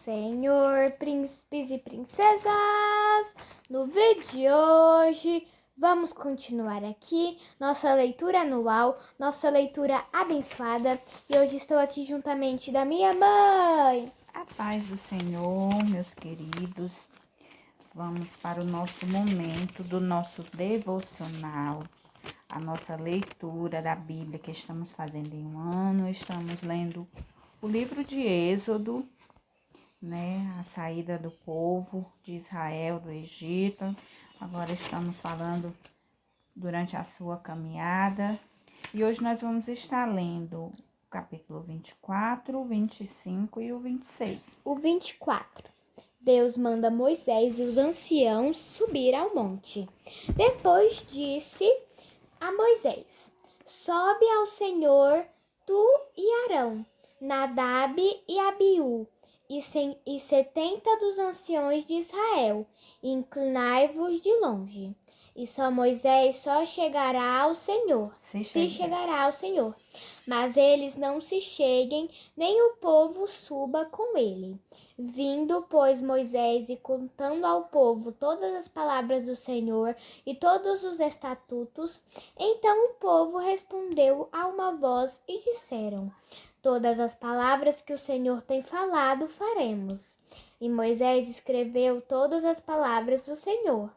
Senhor, príncipes e princesas! No vídeo de hoje, vamos continuar aqui nossa leitura anual, nossa leitura abençoada. E hoje estou aqui juntamente da minha mãe. A paz do Senhor, meus queridos. Vamos para o nosso momento do nosso devocional, a nossa leitura da Bíblia que estamos fazendo em um ano. Estamos lendo o livro de Êxodo, a saída do povo de Israel do Egito. Agora estamos falando durante a sua caminhada. E hoje nós vamos estar lendo o capítulo 24, o 25 e o 26. O 24. Deus manda Moisés e os anciãos subir ao monte. Depois disse a Moisés: sobe ao Senhor, tu e Arão, Nadab e Abiú, e 70 dos anciões de Israel, e inclinai-vos de longe. E só Moisés chegará ao Senhor, se chegará ao Senhor. Mas eles não se cheguem, nem o povo suba com ele. Vindo, pois, Moisés e contando ao povo todas as palavras do Senhor e todos os estatutos, então o povo respondeu a uma voz e disseram: todas as palavras que o Senhor tem falado faremos. E Moisés escreveu todas as palavras do Senhor.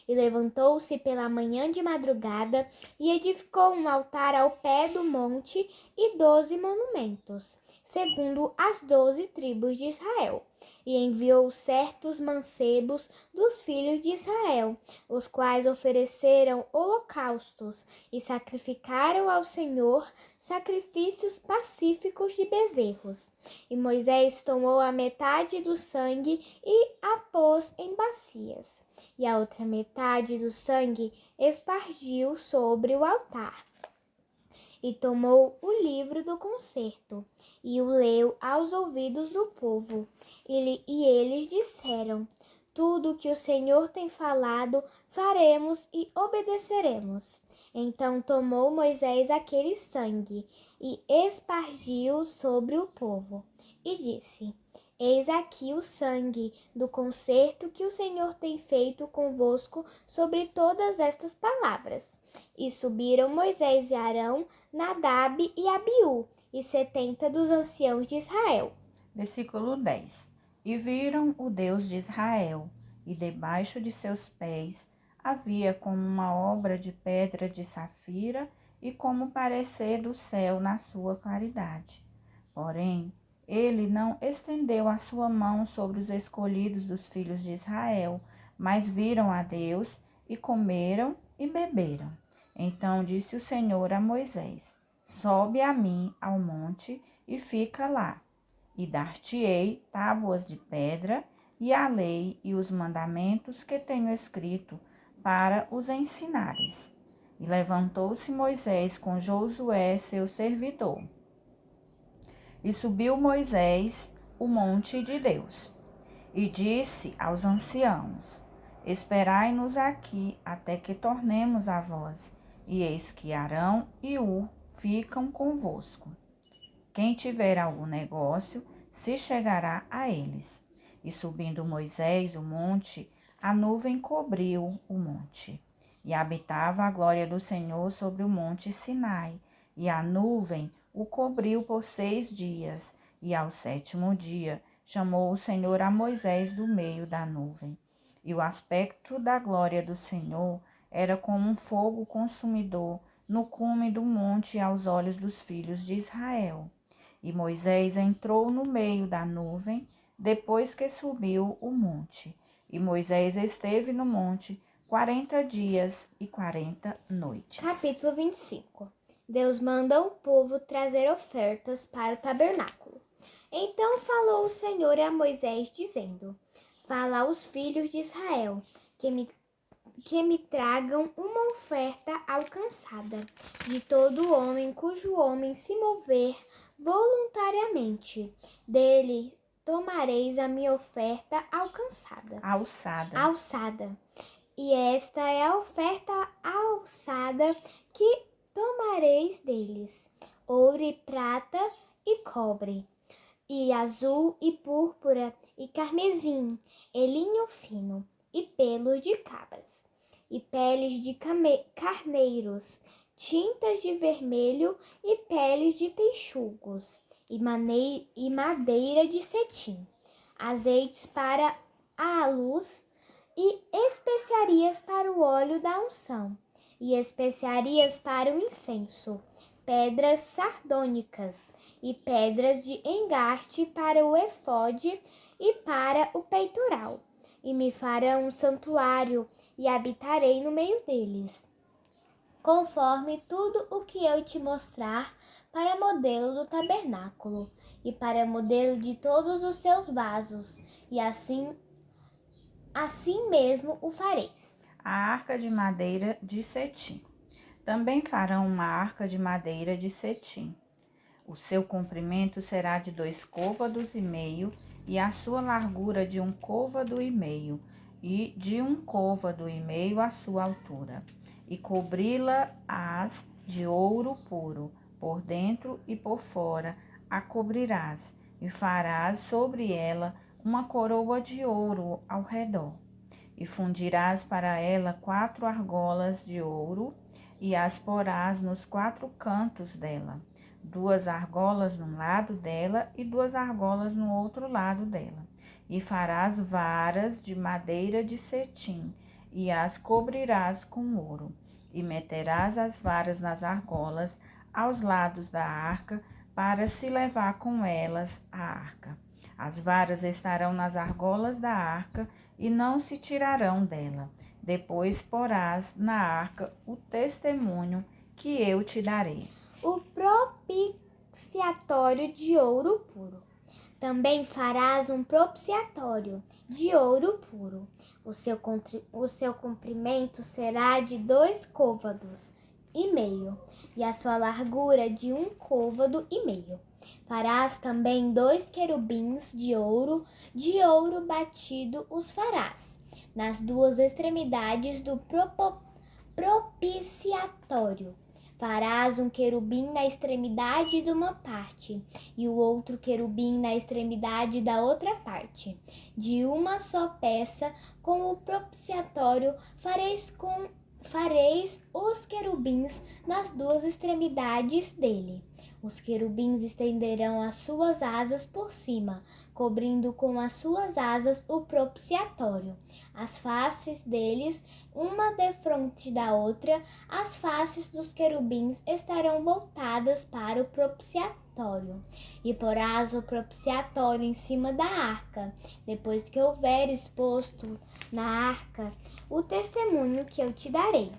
E levantou-se pela manhã de madrugada e edificou um altar ao pé do monte e 12 monumentos, segundo as 12 tribos de Israel. E enviou certos mancebos dos filhos de Israel, os quais ofereceram holocaustos e sacrificaram ao Senhor sacrifícios pacíficos de bezerros. E Moisés tomou a metade do sangue e a pôs em bacias, e a outra metade do sangue espargiu sobre o altar. E tomou o livro do concerto e o leu aos ouvidos do povo. E eles disseram: tudo o que o Senhor tem falado faremos e obedeceremos. Então tomou Moisés aquele sangue e espargiu sobre o povo e disse: eis aqui o sangue do concerto que o Senhor tem feito convosco sobre todas estas palavras. E subiram Moisés e Arão, Nadab e Abiú, e 70 dos anciãos de Israel. Versículo 10. E viram o Deus de Israel, e debaixo de seus pés havia como uma obra de pedra de safira e como parecer do céu na sua claridade. Porém, ele não estendeu a sua mão sobre os escolhidos dos filhos de Israel, mas viram a Deus e comeram e beberam. Então disse o Senhor a Moisés: sobe a mim ao monte e fica lá, e dar-te-ei tábuas de pedra e a lei e os mandamentos que tenho escrito para os ensinares. E levantou-se Moisés com Josué, seu servidor. E subiu Moisés o monte de Deus, e disse aos anciãos: esperai-nos aqui até que tornemos a vós, e eis que Arão e Hur ficam convosco. Quem tiver algum negócio, se chegará a eles. E subindo Moisés o monte, a nuvem cobriu o monte. E habitava a glória do Senhor sobre o monte Sinai, e a nuvem o cobriu por 6 dias, e ao 7º dia chamou o Senhor a Moisés do meio da nuvem. E o aspecto da glória do Senhor era como um fogo consumidor no cume do monte aos olhos dos filhos de Israel. E Moisés entrou no meio da nuvem depois que subiu o monte. E Moisés esteve no monte 40 dias e 40 noites. Capítulo 25. Deus manda o povo trazer ofertas para o tabernáculo. Então falou o Senhor a Moisés, dizendo: fala aos filhos de Israel que me tragam uma oferta alcançada de todo homem cujo homem se mover voluntariamente. Dele tomareis a minha oferta alçada. E esta é a oferta alçada que tomareis deles: ouro e prata e cobre, e azul, e púrpura, e carmesim, e linho fino, e pelos de cabras, e peles de carneiros, tintas de vermelho, e peles de texugos, e madeira de cetim, azeites para a luz, e especiarias para o óleo da unção, e especiarias para o incenso, pedras sardônicas, e pedras de engaste para o efode e para o peitoral. E me farão um santuário, e habitarei no meio deles, conforme tudo o que eu te mostrar, para modelo do tabernáculo, e para modelo de todos os seus vasos, e assim mesmo o fareis. A arca de madeira de cetim. Também farão uma arca de madeira de cetim. O seu comprimento será de 2,5 côvados, e a sua largura de 1,5 côvado, e de 1,5 côvado a sua altura. E cobri-la-ás de ouro puro, por dentro e por fora, a cobrirás, e farás sobre ela uma coroa de ouro ao redor. E fundirás para ela 4 argolas de ouro, e as porás nos 4 cantos dela, 2 argolas num lado dela e 2 argolas no outro lado dela. E farás varas de madeira de cetim, e as cobrirás com ouro. E meterás as varas nas argolas aos lados da arca, para se levar com elas a arca. As varas estarão nas argolas da arca, e não se tirarão dela. Depois porás na arca o testemunho que eu te darei. O propiciatório de ouro puro. Também farás um propiciatório de ouro puro. O seu comprimento será de 2,5 côvados, e a sua largura de 1,5 côvado. Farás também 2 querubins de ouro batido os farás nas 2 extremidades do propiciatório. Farás um querubim na extremidade de uma parte, e o outro querubim na extremidade da outra parte. De uma só peça, com o propiciatório, fareis os querubins nas 2 extremidades dele. Os querubins estenderão as suas asas por cima, cobrindo com as suas asas o propiciatório. As faces deles, uma defronte da outra, as faces dos querubins estarão voltadas para o propiciatório. E porás o propiciatório em cima da arca, depois que houveres posto na arca o testemunho que eu te darei.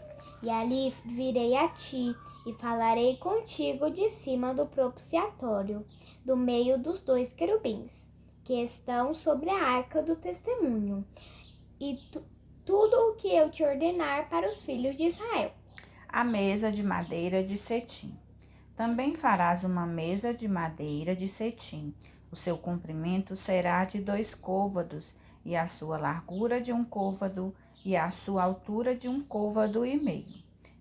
E ali virei a ti, e falarei contigo de cima do propiciatório, do meio dos 2 querubins, que estão sobre a arca do testemunho, e tudo o que eu te ordenar para os filhos de Israel. A mesa de madeira de cetim. Também farás uma mesa de madeira de cetim. O seu comprimento será de 2 côvados, e a sua largura de 1 côvado, e a sua altura de 1,5 côvado.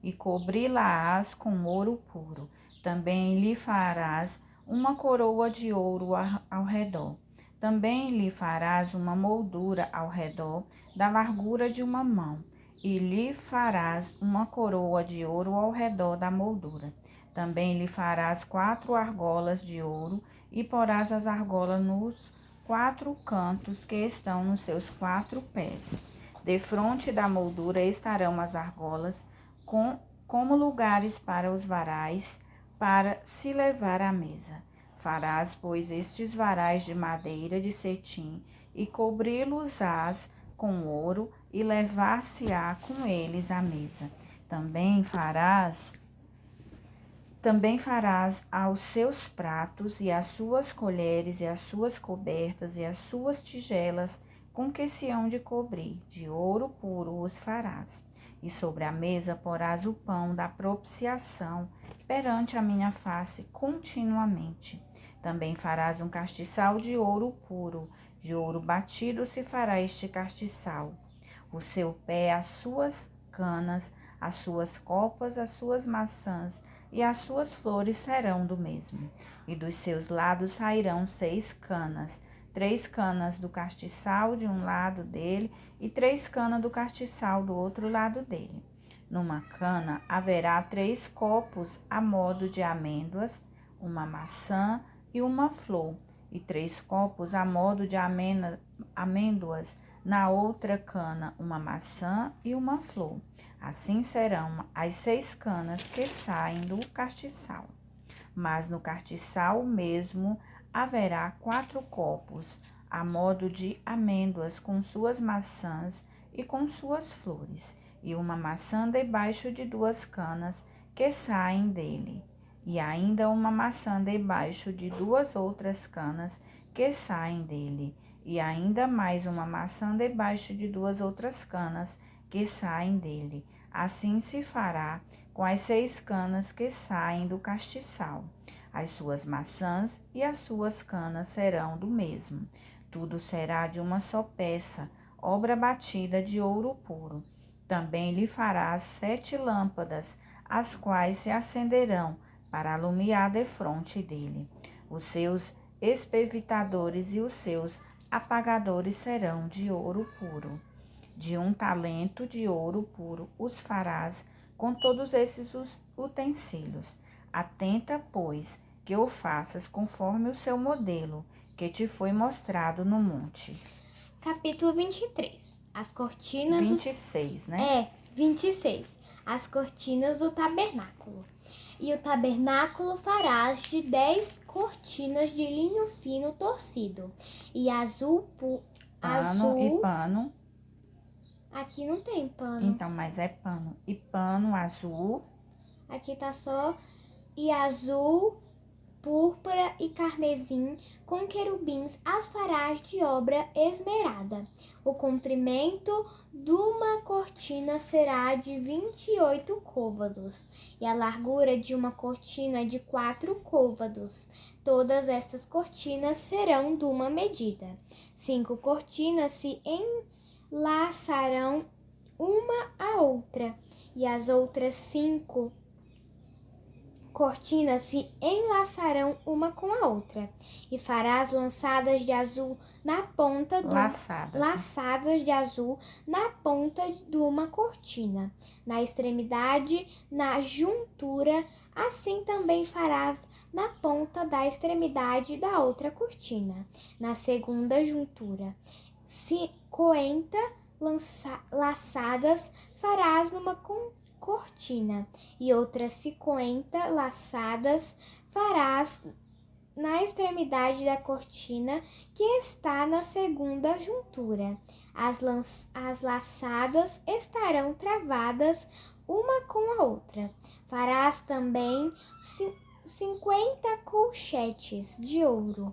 E cobri-la-ás com ouro puro. Também lhe farás uma coroa de ouro ao redor. Também lhe farás uma moldura ao redor, da largura de uma mão, e lhe farás uma coroa de ouro ao redor da moldura. Também lhe farás 4 argolas de ouro, e porás as argolas nos 4 cantos que estão nos seus 4 pés. Defronte da moldura estarão as argolas, como lugares para os varais, para se levar à mesa. Farás, pois, estes varais de madeira de cetim, e cobri-los-ás com ouro, e levar-se-á com eles à mesa. Também farás aos seus pratos, e as suas colheres, e as suas cobertas, e as suas tigelas, com que se hão de cobrir, de ouro puro os farás. E sobre a mesa porás o pão da propiciação perante a minha face continuamente. Também farás um castiçal de ouro puro, de ouro batido se fará este castiçal. O seu pé, as suas canas, as suas copas, as suas maçãs, e as suas flores serão do mesmo. E dos seus lados sairão 6 canas, 3 canas do castiçal de um lado dele e 3 canas do castiçal do outro lado dele. Numa cana haverá 3 copos a modo de amêndoas, uma maçã e uma flor, e 3 copos a modo de amêndoas, na outra cana uma maçã e uma flor. Assim serão as 6 canas que saem do castiçal. Mas no castiçal mesmo haverá 4 copos, a modo de amêndoas, com suas maçãs e com suas flores, e uma maçã debaixo de 2 canas que saem dele, e ainda uma maçã debaixo de 2 outras canas que saem dele, e ainda mais uma maçã debaixo de 2 outras canas que saem dele. Assim se fará com as 6 canas que saem do castiçal. As suas maçãs e as suas canas serão do mesmo. Tudo será de uma só peça, obra batida de ouro puro. Também lhe farás 7 lâmpadas, as quais se acenderão para alumiar defronte dele. Os seus espevitadores e os seus apagadores serão de ouro puro. De 1 talento de ouro puro os farás com todos esses utensílios. Atenta, pois, que o faças conforme o seu modelo, que te foi mostrado no monte. Capítulo 23. As cortinas 26, né? 26. As cortinas do tabernáculo. E o tabernáculo farás de 10 cortinas de linho fino torcido, e azul. E pano. Aqui não tem pano. Então, mas é pano. E pano azul. Aqui tá só. E azul, púrpura e carmesim, com querubins as farás de obra esmerada. O comprimento de uma cortina será de 28 côvados, e a largura de uma cortina de 4 côvados. Todas estas cortinas serão de uma medida. 5 cortinas se enlaçarão uma à outra, e as outras 5 cortinas se enlaçarão uma com a outra, e farás laçadas de azul na ponta laçadas de azul na ponta de uma cortina, na extremidade, na juntura. Assim também farás na ponta da extremidade da outra cortina, na segunda juntura. 50 laçadas farás numa cortina, e outras 50 laçadas farás na extremidade da cortina que está na segunda juntura. As laçadas estarão travadas uma com a outra. Farás também 50 colchetes de ouro.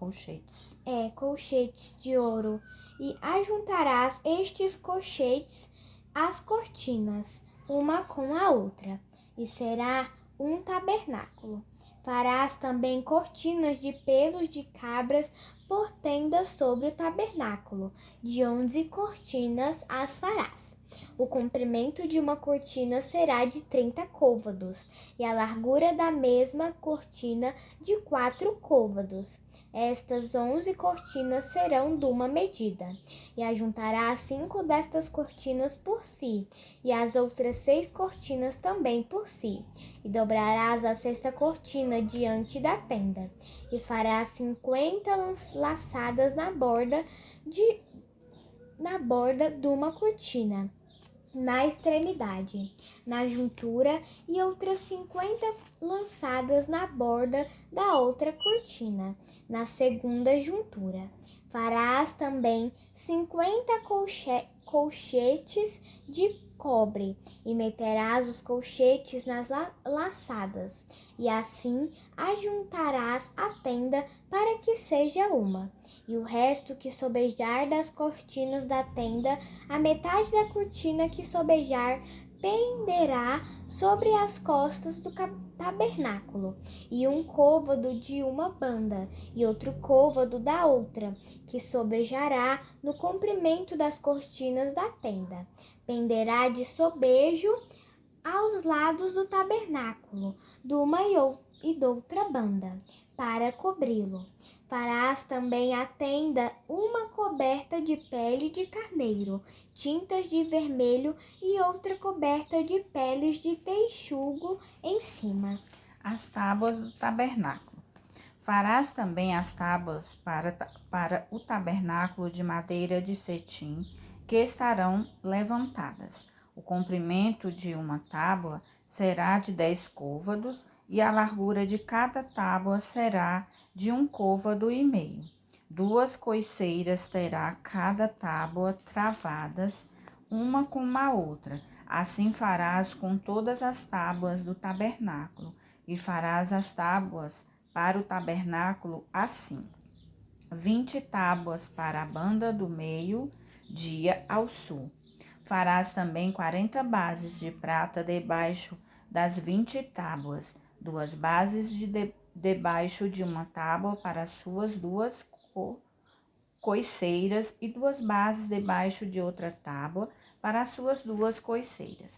Colchetes de ouro. E ajuntarás estes colchetes às cortinas, uma com a outra, e será um tabernáculo. Farás também cortinas de pelos de cabras por tendas sobre o tabernáculo, de 11 cortinas as farás. O comprimento de uma cortina será de 30 côvados, e a largura da mesma cortina de 4 côvados. Estas 11 cortinas serão de uma medida, e ajuntarás 5 destas cortinas por si, e as outras 6 cortinas também por si, e dobrarás a 6ª cortina diante da tenda, e farás 50 laçadas na borda de uma cortina, na extremidade, na juntura, e outras 50 lançadas na borda da outra cortina, na segunda juntura. Farás também 50 colchetes de cobre, e meterás os colchetes nas laçadas, e assim ajuntarás a tenda para que seja uma. E o resto que sobejar das cortinas da tenda, a metade da cortina que sobejar, penderá sobre as costas do tabernáculo, e um côvado de uma banda, e outro côvado da outra, que sobejará no comprimento das cortinas da tenda. Penderá de sobejo aos lados do tabernáculo, de uma e de outra banda, para cobri-lo. Farás também à tenda uma coberta de pele de carneiro, tintas de vermelho e outra coberta de peles de texugo em cima. As tábuas do tabernáculo. Farás também as tábuas para o tabernáculo de madeira de cetim, que estarão levantadas. O comprimento de uma tábua será de 10 côvados, e a largura de cada tábua será de 1,5 côvado. 2 coiceiras terá cada tábua travadas, uma com a outra. Assim farás com todas as tábuas do tabernáculo, e farás as tábuas para o tabernáculo assim: 20 tábuas para a banda do meio-dia ao sul. Farás também 40 bases de prata debaixo das 20 tábuas, 2 bases debaixo de uma tábua para as suas 2 coiceiras e 2 bases debaixo de outra tábua para as suas 2 coiceiras.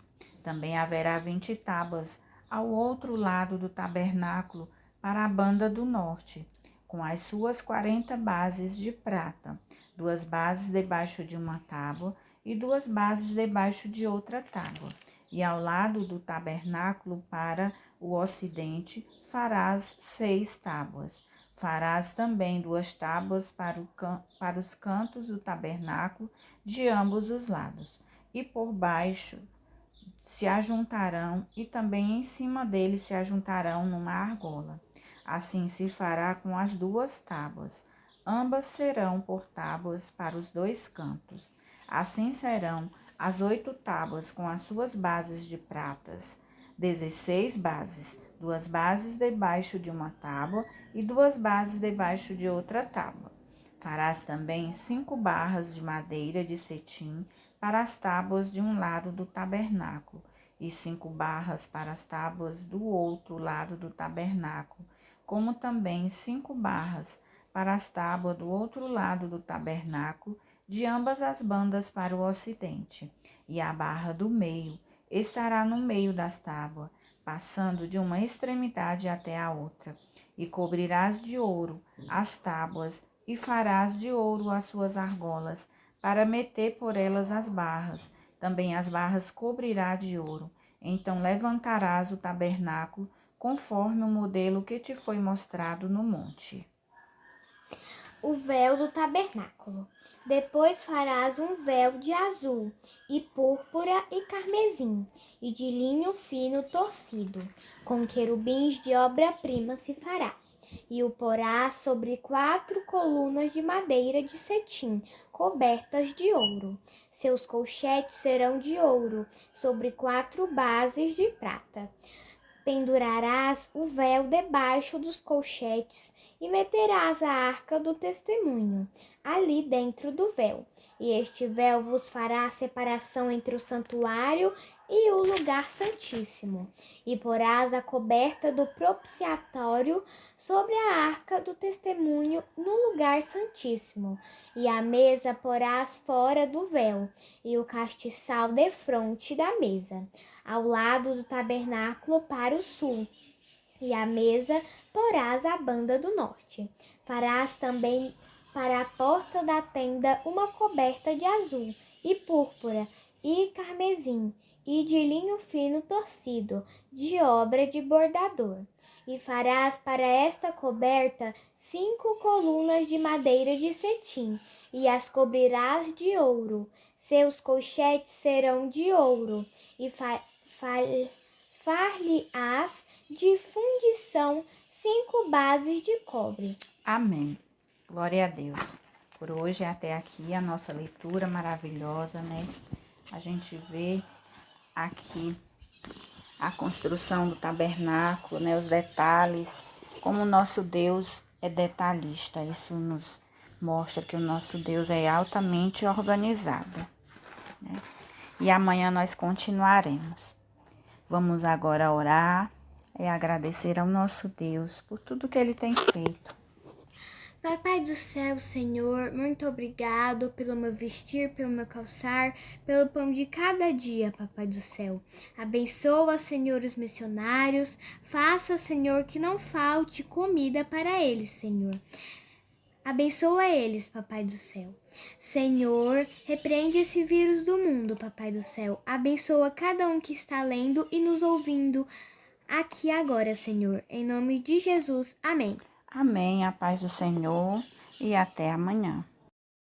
Também haverá 20 tábuas ao outro lado do tabernáculo para a banda do norte, com as suas 40 bases de prata, 2 bases debaixo de uma tábua e 2 bases debaixo de outra tábua. E ao lado do tabernáculo para o ocidente farás 6 tábuas. Farás também 2 tábuas para os cantos do tabernáculo de ambos os lados, e por baixo se ajuntarão, e também em cima deles se ajuntarão numa argola. Assim se fará com as 2 tábuas. Ambas serão por tábuas para os 2 cantos. Assim serão as 8 tábuas com as suas bases de pratas, 16 bases, 2 bases debaixo de uma tábua e 2 bases debaixo de outra tábua. Farás também 5 barras de madeira de cetim para as tábuas de um lado do tabernáculo, e 5 barras para as tábuas do outro lado do tabernáculo, como também 5 barras para as tábuas do outro lado do tabernáculo, de ambas as bandas para o ocidente. E a barra do meio estará no meio das tábuas, passando de uma extremidade até a outra. E cobrirás de ouro as tábuas, e farás de ouro as suas argolas, para meter por elas as barras. Também as barras cobrirá de ouro. Então levantarás o tabernáculo, conforme o modelo que te foi mostrado no monte. O véu do tabernáculo. Depois farás um véu de azul, e púrpura e carmesim, e de linho fino torcido, com querubins de obra-prima se fará. E o porás sobre 4 colunas de madeira de cetim, cobertas de ouro. Seus colchetes serão de ouro, sobre 4 bases de prata. Pendurarás o véu debaixo dos colchetes e meterás a arca do testemunho ali dentro do véu. E este véu vos fará a separação entre o santuário e o lugar santíssimo. E porás a coberta do propiciatório sobre a arca do testemunho no lugar santíssimo. E a mesa porás fora do véu, e o castiçal defronte da mesa, ao lado do tabernáculo para o sul, e a mesa porás à banda do norte. Farás também para a porta da tenda uma coberta de azul e púrpura e carmesim, e de linho fino torcido, de obra de bordador. E farás para esta coberta 5 colunas de madeira de cetim, e as cobrirás de ouro. Seus colchetes serão de ouro, e far-lhe-ás de fundição 5 bases de cobre. Amém. Glória a Deus. Por hoje até aqui a nossa leitura maravilhosa, né? A gente vê aqui a construção do tabernáculo, né? Os detalhes, como o nosso Deus é detalhista. Isso nos mostra que o nosso Deus é altamente organizado, né? E amanhã nós continuaremos. Vamos agora orar e agradecer ao nosso Deus por tudo que Ele tem feito. Papai do céu, Senhor, muito obrigado pelo meu vestir, pelo meu calçar, pelo pão de cada dia, Papai do céu. Abençoa, Senhor, os missionários. Faça, Senhor, que não falte comida para eles, Senhor. Abençoa eles, Papai do céu. Senhor, repreende esse vírus do mundo, Papai do céu. Abençoa cada um que está lendo e nos ouvindo aqui agora, Senhor. Em nome de Jesus. Amém. Amém. A paz do Senhor e até amanhã.